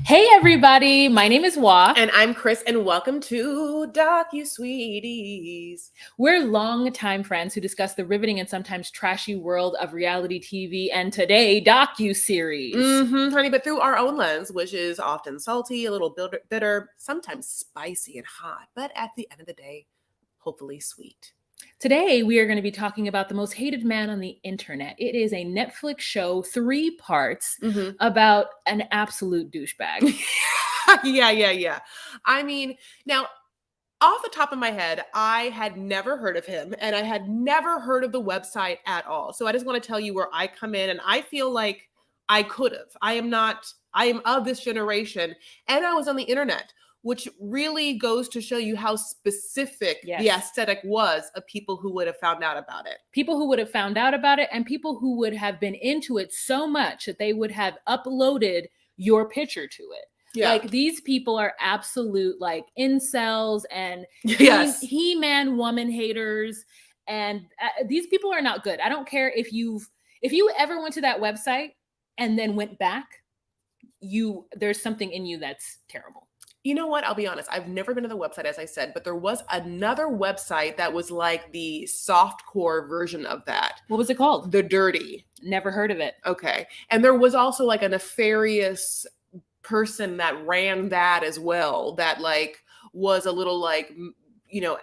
Hey everybody, my name is Wa. And I'm Chris, and welcome to Docu-Sweeties. We're long-time friends who discuss the riveting and sometimes trashy world of reality TV and today, docu-series. Honey, but through our own lens, which is often salty, a little bitter, sometimes spicy and hot, but at the end of the day, hopefully sweet. Today, we are going to be talking about the most hated man on the internet. It is a Netflix show, 3 parts, about an absolute douchebag. Yeah. I mean, now, off the top of my head, I had never heard of him, and I had never heard of the website at all. So I just want to tell you where I come in, and I feel like I could have. I am of this generation, and I was on the internet, which really goes to show you how specific the aesthetic was of people who would have found out about it. People who would have found out about it, and people who would have been into it so much that they would have uploaded your picture to it. Yeah. Like, these people are absolute like incels and he-man woman haters, and these people are not good. I don't care if you ever went to that website and then went back, there's something in you that's terrible. You know what? I'll be honest. I've never been to the website, as I said, but there was another website that was like the softcore version of that. What was it called? The Dirty. Never heard of it. Okay. And there was also like a nefarious person that ran that as well, that like was a little like,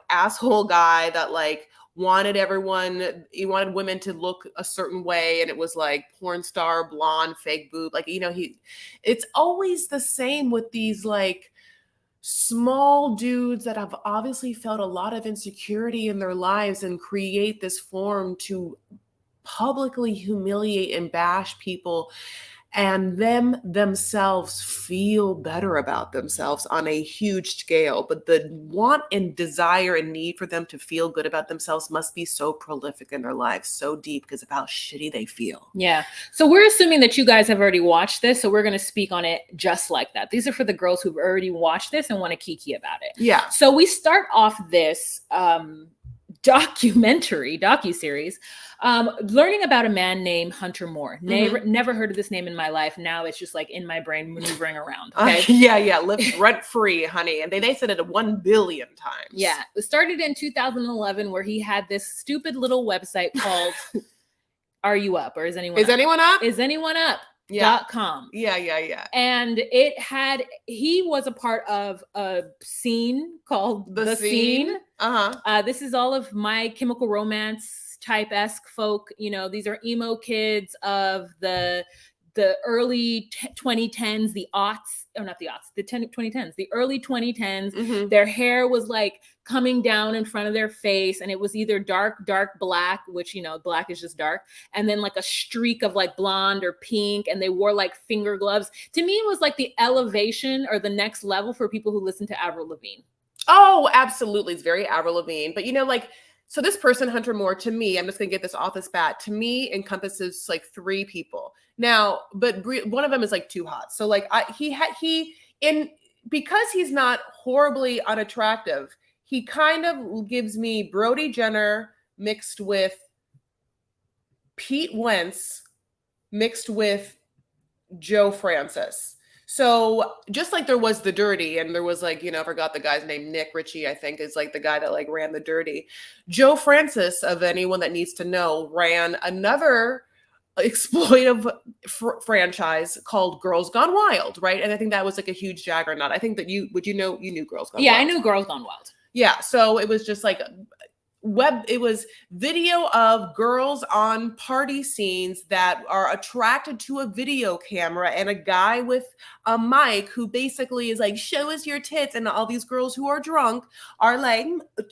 asshole guy that like wanted women to look a certain way, and it was like porn star, blonde, fake boob, like, it's always the same with these like small dudes that have obviously felt a lot of insecurity in their lives and create this forum to publicly humiliate and bash people, and themselves feel better about themselves on a huge scale. But the want and desire and need for them to feel good about themselves must be so prolific in their lives, so deep, because of how shitty they feel. Yeah. So we're assuming that you guys have already watched this, so we're going to speak on it just like that. These are for the girls who've already watched this and want to kiki about it. Yeah. So we start off this docu-series learning about a man named Hunter Moore. Never heard of this name in my life. Now it's just like in my brain maneuvering around. Okay. Lives rent free, honey. And they said it 1 billion times. Yeah. It started in 2011, where he had this stupid little website called Are You Up? Or Is Anyone Up? Is Anyone Up? .com. Yeah. And he was a part of a scene called The Scene. This is all of My Chemical Romance type-esque folk. These are emo kids of the early 2010s, the early 2010s. Their hair was like coming down in front of their face, and it was either dark black, which black is just dark, and then like a streak of like blonde or pink, and they wore like finger gloves. To me, it was like the elevation or the next level for people who listen to Avril Lavigne. Oh, absolutely. It's very Avril Lavigne. But so this person, Hunter Moore, to me, I'm just going to get this off the bat, to me encompasses like 3 people. Now, but one of them is like too hot. So like because he's not horribly unattractive, he kind of gives me Brody Jenner mixed with Pete Wentz mixed with Joe Francis. So just like there was The Dirty, and there was like, I forgot the guy's name, Nick Ritchie, I think, is like the guy that like ran The Dirty. Joe Francis, of anyone that needs to know, ran another exploitive franchise called Girls Gone Wild, right? And I think that was like a huge juggernaut. I think that you knew Girls Gone Wild. Yeah, I knew Girls Gone Wild. Yeah, so it was just like it was video of girls on party scenes that are attracted to a video camera, and a guy with a mic who basically is like, show us your tits, and all these girls who are drunk are like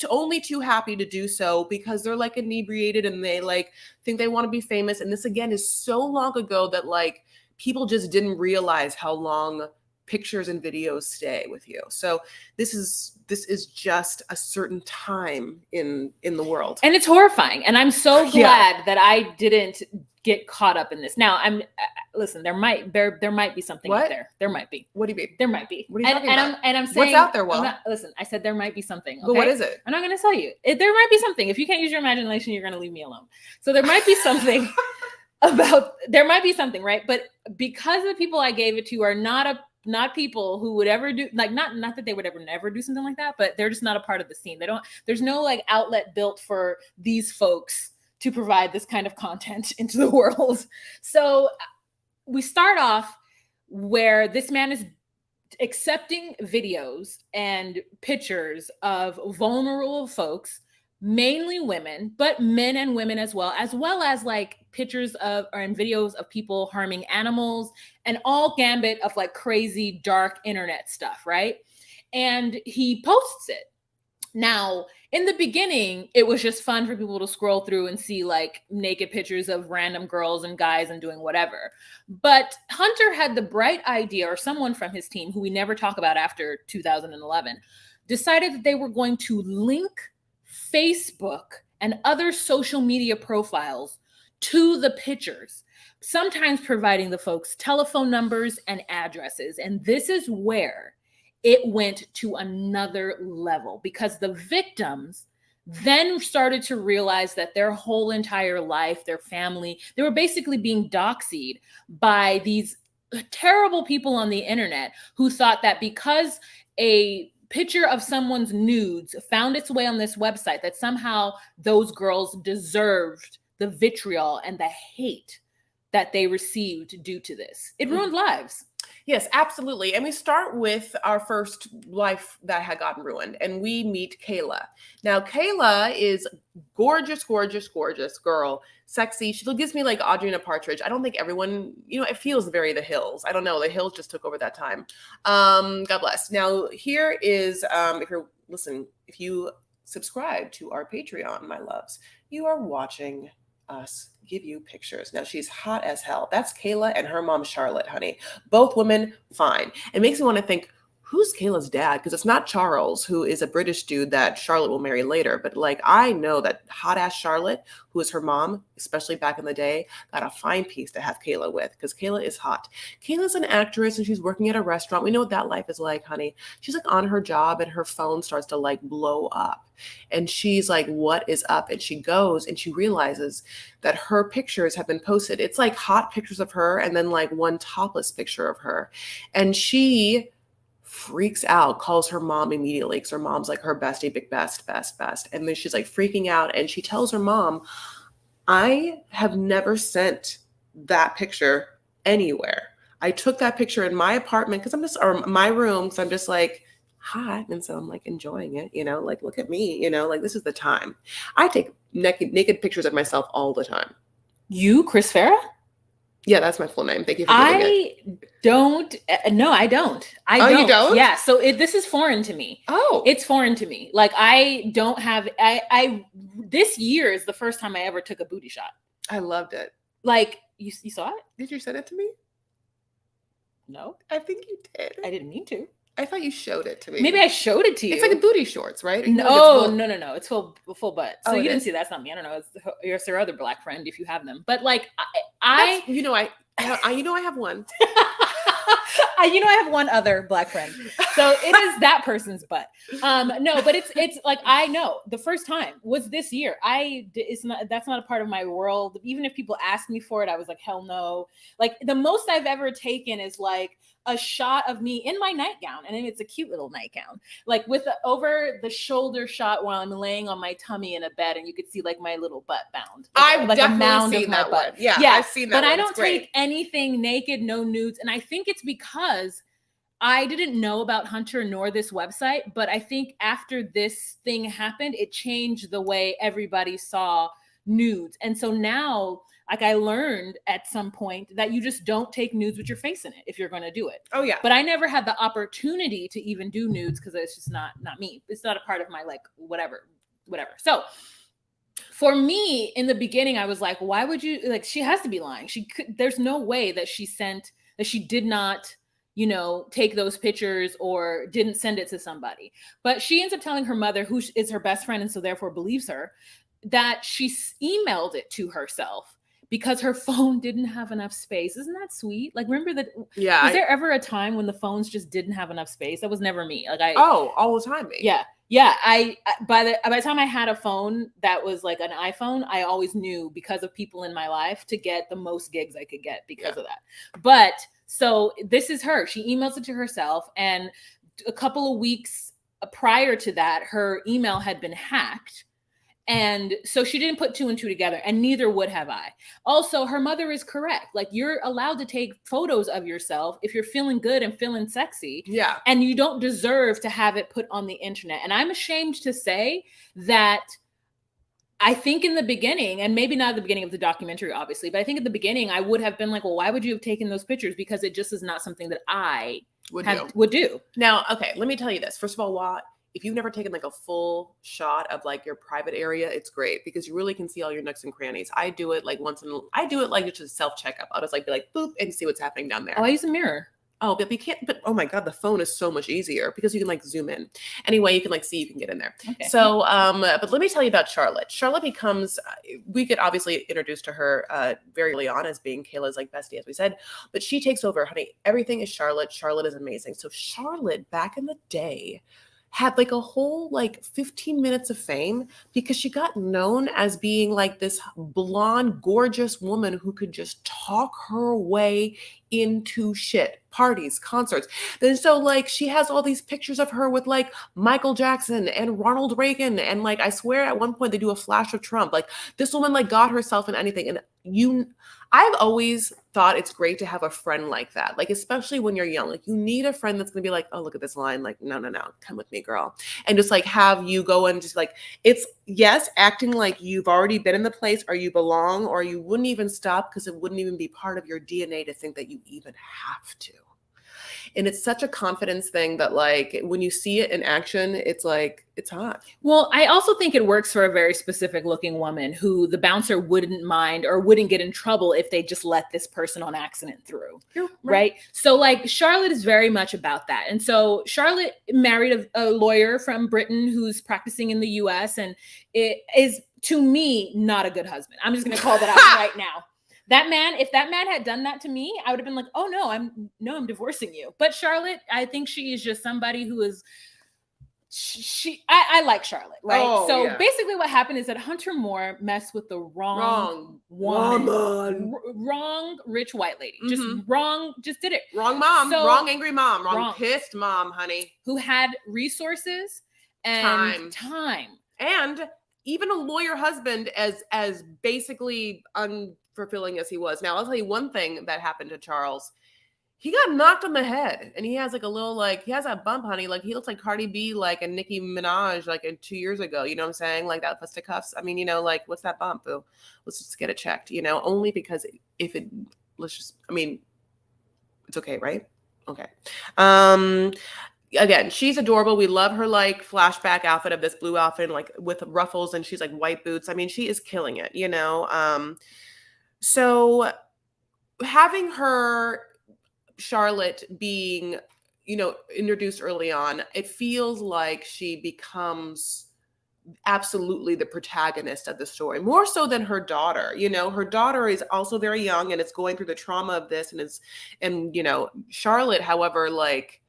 only too happy to do so because they're like inebriated and they like think they want to be famous. And this again is so long ago that like people just didn't realize how long pictures and videos stay with you. So this is just a certain time in the world, and it's horrifying. And I'm so glad that I didn't get caught up in this. Now listen, there might be something out there. There might be. What do you mean? There might be. What are you talking about? I'm saying, what's out there? Well, listen, I said there might be something. Okay? But what is it? I'm not going to tell you. There might be something. If you can't use your imagination, you're going to leave me alone. So there might be something there might be something, right? But because the people I gave it to are not people who would ever do, like, not that they would ever never do something like that, but they're just not a part of the scene. There's no like outlet built for these folks to provide this kind of content into the world. So we start off where this man is accepting videos and pictures of vulnerable folks, mainly women, but men and women as well as like pictures of and videos of people harming animals and all gambit of like crazy dark internet stuff, right? And he posts it. Now, in the beginning, it was just fun for people to scroll through and see like naked pictures of random girls and guys and doing whatever. But Hunter had the bright idea, or someone from his team, who we never talk about after 2011, decided that they were going to link Facebook and other social media profiles to the pictures, sometimes providing the folks telephone numbers and addresses. And this is where it went to another level, because the victims then started to realize that their whole entire life, their family, they were basically being doxied by these terrible people on the internet who thought that because a picture of someone's nudes found its way on this website, that somehow those girls deserved the vitriol and the hate that they received due to this. It ruined lives. Yes, absolutely. And we start with our first life that had gotten ruined, and we meet Kayla. Now, Kayla is gorgeous, gorgeous, gorgeous girl, sexy. She gives me like Audrina Partridge. I don't think everyone, it feels very The Hills. I don't know. The Hills just took over that time. God bless. Now, here is, if you subscribe to our Patreon, my loves, you are watching us give you pictures. Now, she's hot as hell. That's Kayla and her mom, Charlotte, honey. Both women, fine. It makes me want to think, who's Kayla's dad? Because it's not Charles, who is a British dude that Charlotte will marry later. But like, I know that hot ass Charlotte, who is her mom, especially back in the day, got a fine piece to have Kayla with, because Kayla is hot. Kayla's an actress and she's working at a restaurant. We know what that life is like, honey. She's like on her job and her phone starts to like blow up. And she's like, what is up? And she goes and she realizes that her pictures have been posted. It's like hot pictures of her and then like one topless picture of her. And she freaks out, calls her mom immediately, because her mom's like her bestie, big best. And then she's like freaking out, and she tells her mom, I have never sent that picture anywhere. I took that picture in my apartment or my room, because I'm just like hot, and so I'm like enjoying it, like look at me, like this is the time. I take naked pictures of myself all the time. You, Chris Farah? Yeah, that's my full name. Thank you for giving it. No, I don't. You don't? Yeah, so this is foreign to me. Oh. It's foreign to me. Like, I don't have, this year is the first time I ever took a booty shot. I loved it. Like, you saw it? Did you send it to me? No. I think you did. I didn't mean to. I thought you showed it to me. Maybe I showed it to you. It's like a booty shorts, right? No. It's full butt. So you didn't see that's not me. I don't know. It's your other black friend if you have them. But like I have one. I have one other black friend. So it is that person's butt. No, but it's like, I know the first time was this year. That's not a part of my world. Even if people ask me for it, I was like, hell no. Like, the most I've ever taken is like a shot of me in my nightgown, and it's a cute little nightgown, like with the over the shoulder shot while I'm laying on my tummy in a bed, and you could see like my little butt bound. I've like definitely a mound seen of my that butt. one. Yeah, I've seen that. But one. I don't take anything naked, no nudes, and I think it's because I didn't know about Hunter nor this website, but I think after this thing happened, it changed the way everybody saw nudes. And so now, like, I learned at some point that you just don't take nudes with your face in it if you're going to do it. Oh yeah. But I never had the opportunity to even do nudes because it's just not me. It's not a part of my like whatever. So for me in the beginning, I was like, why would you, like, she has to be lying. There's no way that she did not, take those pictures or didn't send it to somebody. But she ends up telling her mother, who is her best friend and so therefore believes her, that she emailed it to herself because her phone didn't have enough space. Isn't that sweet? Like, remember that? Yeah. Was there ever a time when the phones just didn't have enough space? That was never me. Like, all the time. Me. Yeah. Yeah, by the time I had a phone that was like an iPhone, I always knew, because of people in my life, to get the most gigs I could get because of that. But so this is her. She emails it to herself, and a couple of weeks prior to that, her email had been hacked. And so she didn't put two and two together, and neither would have I. Also, her mother is correct. Like, you're allowed to take photos of yourself if you're feeling good and feeling sexy. Yeah. And you don't deserve to have it put on the internet. And I'm ashamed to say that I think in the beginning, and maybe not at the beginning of the documentary, obviously, but I think at the beginning, I would have been like, well, why would you have taken those pictures? Because it just is not something that I would do. Now, okay, let me tell you this. First of all, if you've never taken like a full shot of like your private area, it's great because you really can see all your nooks and crannies. I do it like I do it like just a self checkup. I'll just like be like boop and see what's happening down there. Oh, I use a mirror. Oh, but you can't, but oh my God, the phone is so much easier because you can like zoom in. Anyway, you can like see, you can get in there. Okay. So, but let me tell you about Charlotte. Charlotte becomes, we get obviously introduced to her very early on as being Kayla's like bestie, as we said, but she takes over, honey. Everything is Charlotte. Charlotte is amazing. So Charlotte back in the day had like a whole like 15 minutes of fame because she got known as being like this blonde, gorgeous woman who could just talk her way into shit, parties, concerts. Then so like she has all these pictures of her with like Michael Jackson and Ronald Reagan. And like, I swear at one point they do a flash of Trump. Like this woman like got herself in anything. And I've always thought it's great to have a friend like that. Like, especially when you're young, like you need a friend that's going to be like, oh, look at this line. Like, no, come with me, girl. And just like have you go and just like, it's yes, acting like you've already been in the place or you belong, or you wouldn't even stop because it wouldn't even be part of your DNA to think that you even have to. And it's such a confidence thing that like when you see it in action, it's like, it's hot. Well, I also think it works for a very specific looking woman who the bouncer wouldn't mind or wouldn't get in trouble if they just let this person on accident through. Yeah, right. So like Charlotte is very much about that. And so Charlotte married a lawyer from Britain who's practicing in the US, and it is, to me, not a good husband. I'm just going to call that out right now. That man, if that man had done that to me, I would have been like, oh no, I'm divorcing you. But Charlotte, I think she is just somebody who is, I like Charlotte, right? Oh, so yeah. Basically what happened is that Hunter Moore messed with the wrong woman. Wrong rich white lady. Mm-hmm. Just did it. Wrong mom, wrong angry mom, wrong pissed mom, honey. Who had resources and time. And even a lawyer husband as basically unfulfilling as he was. Now, I'll tell you one thing that happened to Charles. He got knocked on the head, and he has like a little, like, he has that bump, honey. Like, he looks like Cardi B, like, and Nicki Minaj, like, 2 years ago. You know what I'm saying? Like, that fisticuffs. I mean, you know, like, what's that bump, boo? Let's just get it checked, you know? Only because it's okay, right? Okay. Again, she's adorable. We love her like flashback outfit of this blue outfit, like with ruffles, and she's like white boots. I mean, she is killing it, you know? So having her, Charlotte, being, you know, introduced early on, it feels like she becomes absolutely the protagonist of the story, more so than her daughter. You know, her daughter is also very young and is going through the trauma of this, and you know, Charlotte, however, like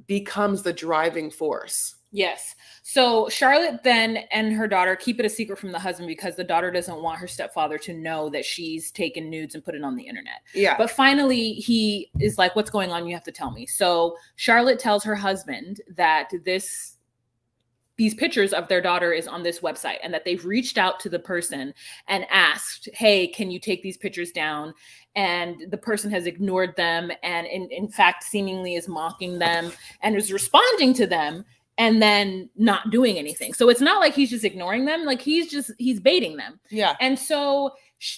becomes the driving force. Yes. So Charlotte then and her daughter keep it a secret from the husband because the daughter doesn't want her stepfather to know that she's taken nudes and put it on the internet. Yeah. But finally he is like, what's going on? You have to tell me. So Charlotte tells her husband that these pictures of their daughter is on this website, and that they've reached out to the person and asked, hey, can you take these pictures down? And the person has ignored them and in fact seemingly is mocking them and is responding to them and then not doing anything. So it's not like he's just ignoring them. Like he's baiting them. Yeah. And so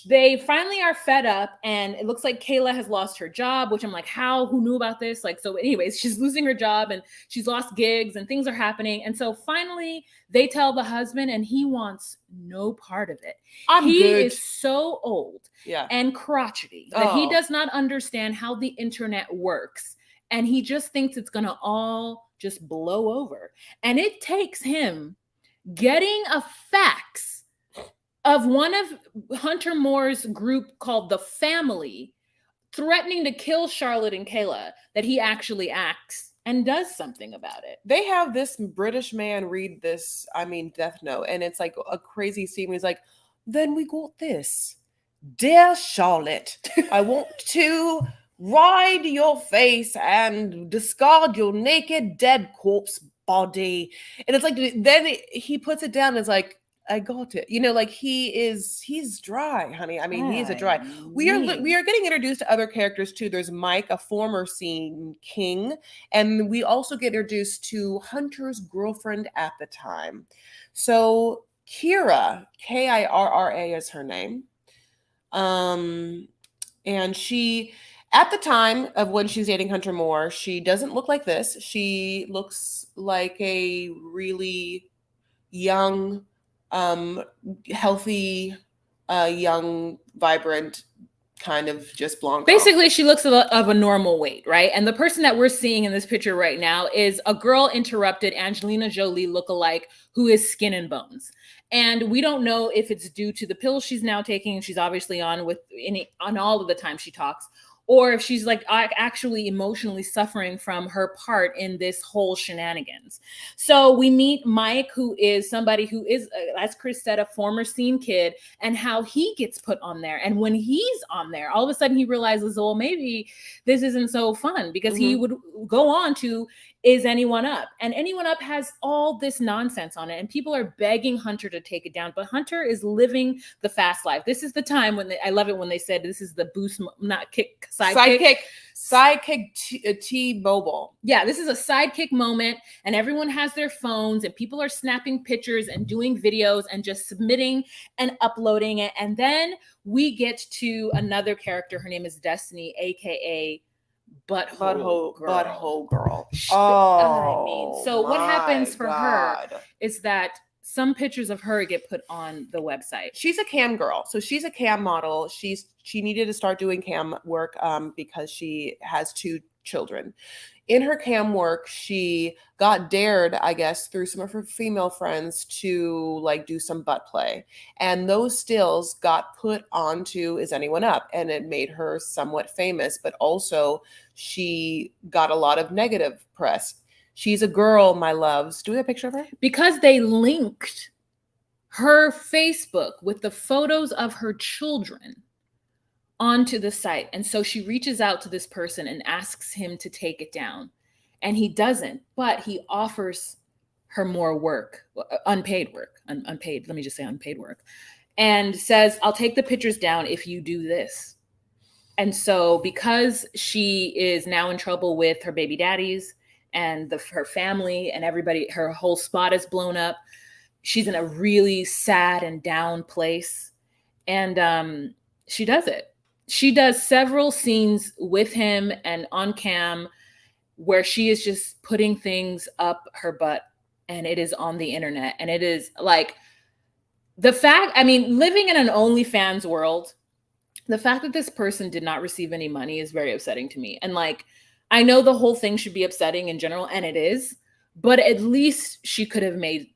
they finally are fed up, and it looks like Kayla has lost her job, which I'm like, how? Who knew about this? Like, so anyways, she's losing her job and she's lost gigs and things are happening. And so finally they tell the husband, and he wants no part of it. He is so old and crotchety that he does not understand how the internet works. And he just thinks it's going to all just blow over. And it takes him getting a fax of one of Hunter Moore's group called The Family threatening to kill Charlotte and Kayla that he actually acts and does something about it. They have this British man read this, Death Note, and it's like a crazy scene. He's like, then we got this. Dear Charlotte, I want to ride your face and discard your naked dead corpse body. And it's like, then he puts it down and it's like, I got it. Like he's dry, honey. He is a dry. We are getting introduced to other characters too. There's Mike, a former scene king, and we also get introduced to Hunter's girlfriend at the time. So Kira, Kirra is her name. And she, at the time of when she's dating Hunter Moore, she doesn't look like this. She looks like a really young, healthy, young, vibrant, kind of just blonde girl. Basically, she looks of a normal weight, right? And the person that we're seeing in this picture right now is a girl interrupted Angelina Jolie lookalike who is skin and bones. And we don't know if it's due to the pills she's now taking, she's obviously on all of the time she talks, or if she's like actually emotionally suffering from her part in this whole shenanigans. So we meet Mike, who is somebody who is, as Chris said, a former scene kid, and how he gets put on there. And when he's on there, all of a sudden he realizes, well, maybe this isn't so fun, because he would go on to Is Anyone Up? And Anyone Up has all this nonsense on it, and people are begging Hunter to take it down, but Hunter is living the fast life. This is the time when I love it when they said this is the boost, not kick, sidekick T-Mobile. Yeah, this is a sidekick moment, and everyone has their phones, and people are snapping pictures and doing videos and just submitting and uploading it. And then we get to another character. Her name is Destiny, aka Butthole Girl. So what happens for her is that some pictures of her get put on the website. She's a cam girl. So she's a cam model. She needed to start doing cam work because she has 2 children. In her cam work, she got dared, I guess, through some of her female friends to like do some butt play. And those stills got put onto Is Anyone Up? And it made her somewhat famous, but also she got a lot of negative press. She's a girl, my loves. Do we have a picture of her? Because they linked her Facebook with the photos of her children onto the site. And so she reaches out to this person and asks him to take it down. And he doesn't, but he offers her more work, unpaid work, unpaid, let me just say unpaid work, and says, I'll take the pictures down if you do this. And so because she is now in trouble with her baby daddies and her family and everybody, her whole spot is blown up. She's in a really sad and down place. And she does it. She does several scenes with him and on cam where she is just putting things up her butt, and it is on the internet. And it is like living in an OnlyFans world, the fact that this person did not receive any money is very upsetting to me. And like, I know the whole thing should be upsetting in general, and it is, but at least she could have made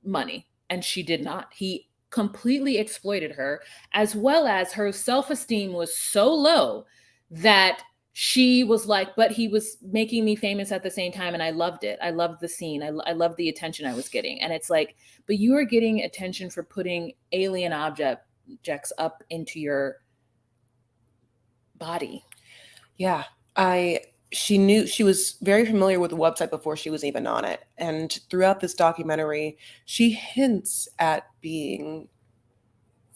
money, and she did not. He completely exploited her, as well as her self-esteem was so low that she was like, but he was making me famous at the same time, and I loved it. I loved the scene. I loved the attention I was getting. And it's like, but you are getting attention for putting alien objects up into your body. Yeah. She was very familiar with the website before she was even on it. And throughout this documentary, she hints at being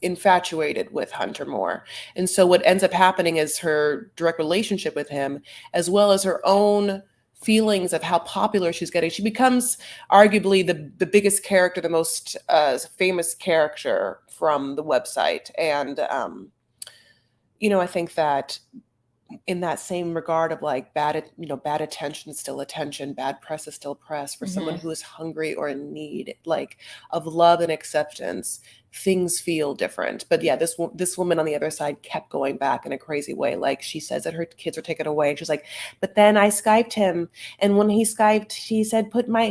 infatuated with Hunter Moore. And so what ends up happening is her direct relationship with him, as well as her own feelings of how popular she's getting. She becomes arguably the biggest character, the most famous character from the website. And, I think that in that same regard of like bad attention is still attention, bad press is still press. For someone who is hungry or in need, like, of love and acceptance, things feel different. But yeah, this woman on the other side kept going back in a crazy way. Like, she says that her kids are taken away. She's like, but then I Skyped him, and when he Skyped, he said, put my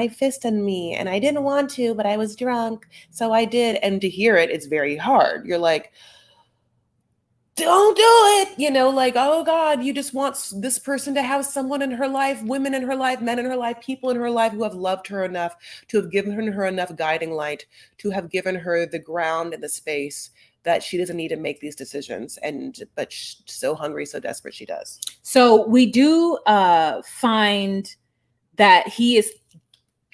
fist in me, and I didn't want to, but I was drunk, so I did. And to hear it, it's very hard. You're like, don't do it, you know, like, oh God, you just want this person to have someone in her life, women in her life, men in her life, people in her life who have loved her enough, to have given her enough guiding light, to have given her the ground and the space that she doesn't need to make these decisions. But she's so hungry, so desperate, she does. So we do find that he has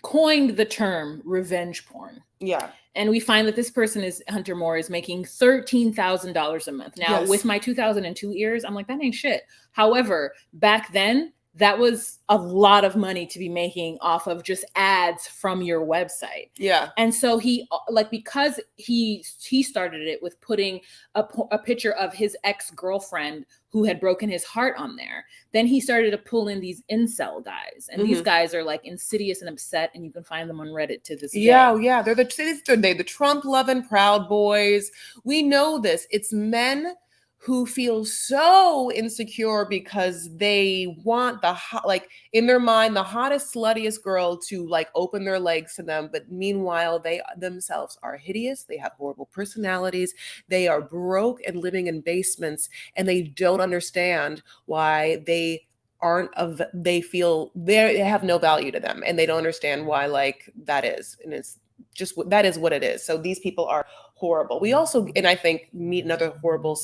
coined the term revenge porn. Yeah. And we find that this person is Hunter Moore is making $13,000 a month. Now, with my 2002 ears, I'm like, that ain't shit. However, back then, that was a lot of money to be making off of just ads from your website. Yeah. And so he, like, because he started it with putting a picture of his ex-girlfriend who had broken his heart on there. Then he started to pull in these incel guys. And these guys are like insidious and upset, and you can find them on Reddit to this day. Yeah. They're the Trump loving Proud Boys. We know this. It's men who feel so insecure because they want like in their mind, the hottest, sluttiest girl to like open their legs to them. But meanwhile, they themselves are hideous. They have horrible personalities. They are broke and living in basements, and they don't understand why they feel they have no value to them, and they don't understand why like that is. And it's just, that is what it is. So these people are horrible. We also, and I think, meet another horrible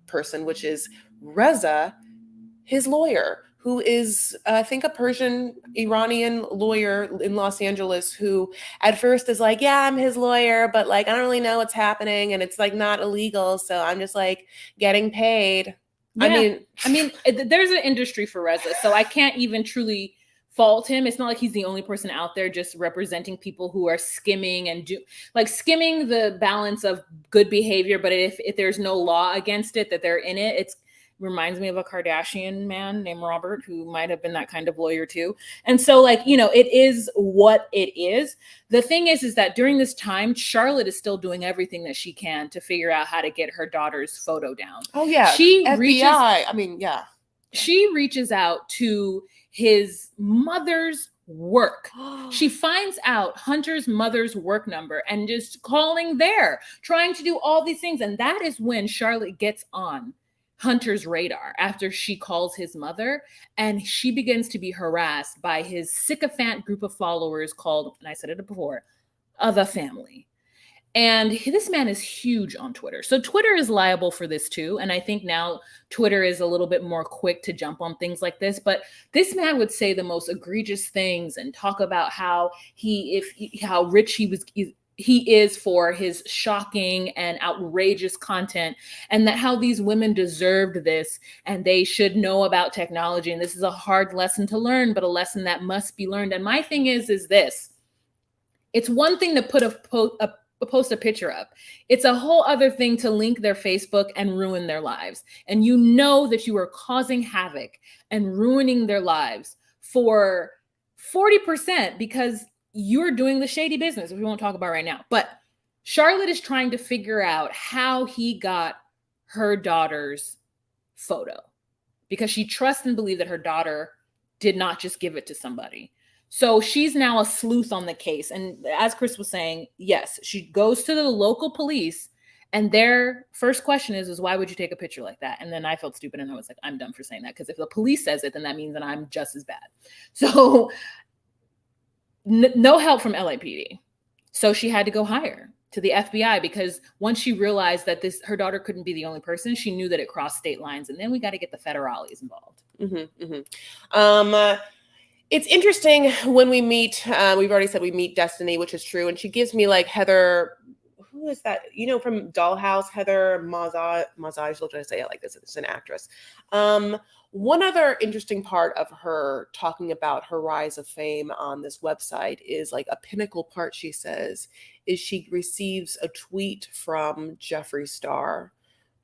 person, which is Reza, his lawyer, who is, I think, a Persian Iranian lawyer in Los Angeles, who at first is like, yeah, I'm his lawyer, but like, I don't really know what's happening, and it's like not illegal, so I'm just like getting paid. Yeah. I mean, there's an industry for Reza, so I can't even truly fault him. It's not like he's the only person out there just representing people who are skimming and skimming the balance of good behavior. But if there's no law against it, that they're in it, it reminds me of a Kardashian man named Robert, who might have been that kind of lawyer too. And so, like, you know, it is what it is. The thing is that during this time, Charlotte is still doing everything that she can to figure out how to get her daughter's photo down. Oh yeah. FBI. She reaches out to his mother's work. She finds out Hunter's mother's work number and just calling there, trying to do all these things. And that is when Charlotte gets on Hunter's radar, after she calls his mother, and she begins to be harassed by his sycophant group of followers called, and I said it before, The Family. And this man is huge on Twitter. So Twitter is liable for this too. And I think now Twitter is a little bit more quick to jump on things like this. But this man would say the most egregious things and talk about how how rich he is for his shocking and outrageous content, and that how these women deserved this and they should know about technology. And this is a hard lesson to learn, but a lesson that must be learned. And my thing is this: it's one thing to post a picture up. It's a whole other thing to link their Facebook and ruin their lives. And you know that you are causing havoc and ruining their lives for 40% because you're doing the shady business, which we won't talk about right now. But Charlotte is trying to figure out how he got her daughter's photo, because she trusts and believes that her daughter did not just give it to somebody. So she's now a sleuth on the case. And as Chris was saying, yes, she goes to the local police, and their first question is why would you take a picture like that? And then I felt stupid, and I was like, I'm done for saying that, because if the police says it, then that means that I'm just as bad. So no help from LAPD. So she had to go higher to the FBI, because once she realized that her daughter couldn't be the only person, she knew that it crossed state lines. And then we got to get the federales involved. It's interesting when we meet, we've already said we meet Destiny, which is true. And she gives me like Heather, who is that? You know, from Dollhouse, Heather Mazaj, what did I say it like this? It's an actress. One other interesting part of her talking about her rise of fame on this website is like a pinnacle part, she says, is she receives a tweet from Jeffree Star.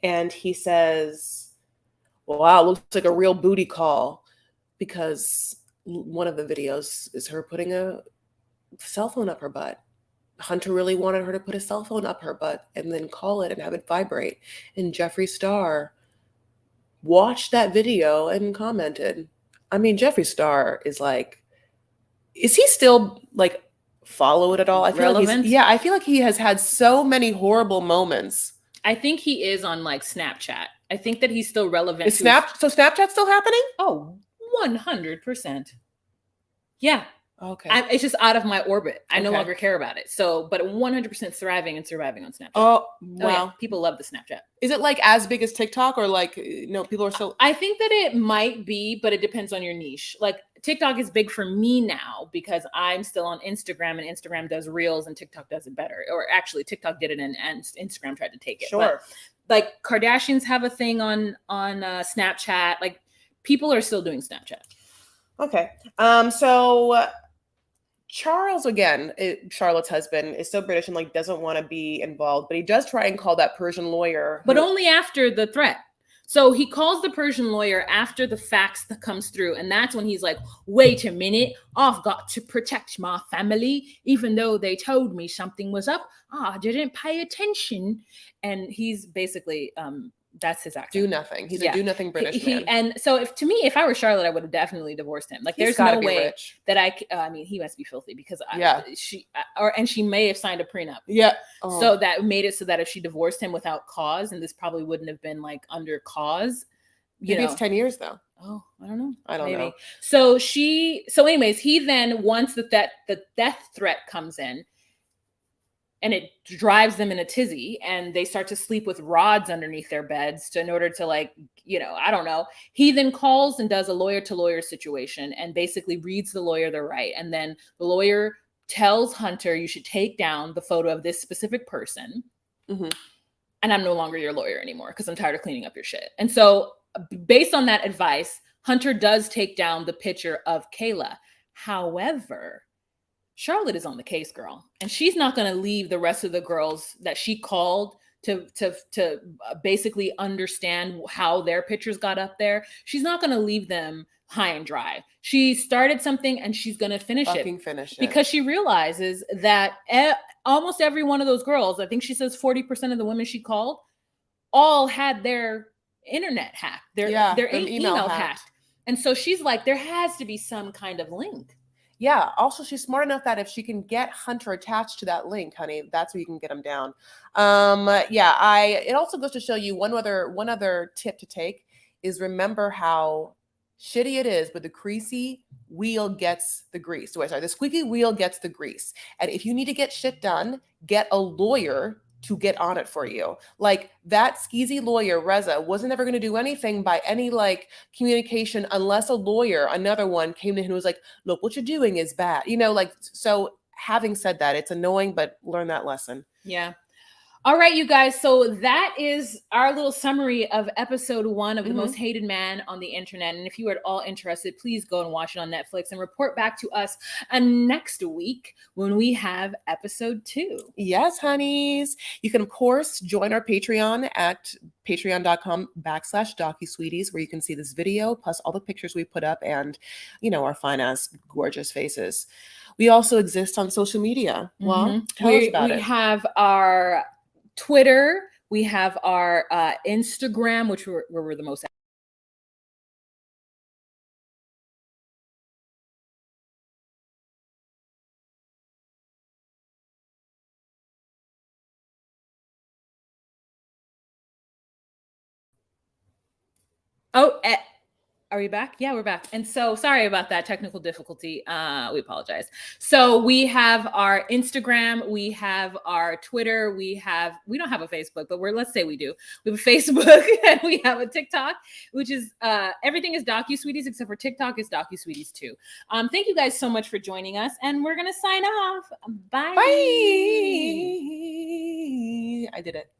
And he says, wow, looks like a real booty call, because one of the videos is her putting a cell phone up her butt. Hunter really wanted her to put a cell phone up her butt and then call it and have it vibrate. And Jeffree Star watched that video and commented. I mean, Jeffree Star is like, is he still like followed at all? I feel relevant? Like I feel like he has had so many horrible moments. I think he is on like Snapchat. I think that he's still relevant. So Snapchat's still happening? Oh, 100%. Yeah. Okay. It's just out of my orbit. I no longer care about it. So, but 100% thriving and surviving on Snapchat. Oh, wow. Yeah. People love the Snapchat. Is it like as big as TikTok, or like, no, people are still... I think that it might be, but it depends on your niche. Like TikTok is big for me now because I'm still on Instagram, and Instagram does Reels and TikTok does it better. Or actually TikTok did it and Instagram tried to take it. Sure. But like Kardashians have a thing on Snapchat. Like people are still doing Snapchat. Okay. So Charles, again, Charlotte's husband, is still British and like doesn't want to be involved, but he does try and call that Persian lawyer. But only after the threat. So he calls the Persian lawyer after the fax that comes through. And that's when he's like, wait a minute, I've got to protect my family. Even though they told me something was up, I didn't pay attention. And he's basically... that's his accent. Do nothing. He's a do nothing British man. And so if I were Charlotte, I would have definitely divorced him. Like there's no way rich. That I mean, he must be filthy because she may have signed a prenup. Yeah. Oh. So that made it so that if she divorced him without cause, and this probably wouldn't have been like under cause, maybe it's 10 years though. Oh, I don't know. I don't know. So anyways, he then, once the death threat comes in, and it drives them in a tizzy, and they start to sleep with rods underneath their beds in order to I don't know. He then calls and does a lawyer to lawyer situation and basically reads the lawyer the right. And then the lawyer tells Hunter, you should take down the photo of this specific person. Mm-hmm. And I'm no longer your lawyer anymore because I'm tired of cleaning up your shit. And so based on that advice, Hunter does take down the picture of Kayla. However, Charlotte is on the case, girl, and she's not going to leave the rest of the girls that she called to basically understand how their pictures got up there. She's not going to leave them high and dry. She started something and she's going to finish it because she realizes that almost every one of those girls, I think she says 40% of the women she called, all had their internet hacked, their email hacked. And so she's like, there has to be some kind of link. Yeah. Also, she's smart enough that if she can get Hunter attached to that link, honey, that's where you can get him down. It also goes to show you one other tip to take is remember how shitty it is, but the greasy wheel gets the grease. The squeaky wheel gets the grease. And if you need to get shit done, get a lawyer to get on it for you. Like that skeezy lawyer, Reza, wasn't ever going to do anything by any like communication unless a lawyer, another one, came to him and was like, look, what you're doing is bad. So having said that, it's annoying, but learn that lesson. Yeah. All right, you guys. So that is our little summary of episode 1 of The Most Hated Man on the Internet. And if you are at all interested, please go and watch it on Netflix and report back to us next week when we have episode 2. Yes, honeys. You can, of course, join our Patreon at patreon.com/DocuSweeties, where you can see this video, plus all the pictures we put up and, our fine ass gorgeous faces. We also exist on social media. Well, tell us about it. We have our Twitter, we have our Instagram, which we're the most. Are we back? Yeah, we're back. And so sorry about that technical difficulty. We apologize. So we have our Instagram, we have our Twitter, we don't have a Facebook, but let's say we do. We have a Facebook and we have a TikTok, which is everything is DocuSweeties except for TikTok is DocuSweeties too. Thank you guys so much for joining us, and we're gonna sign off. Bye. Bye. I did it.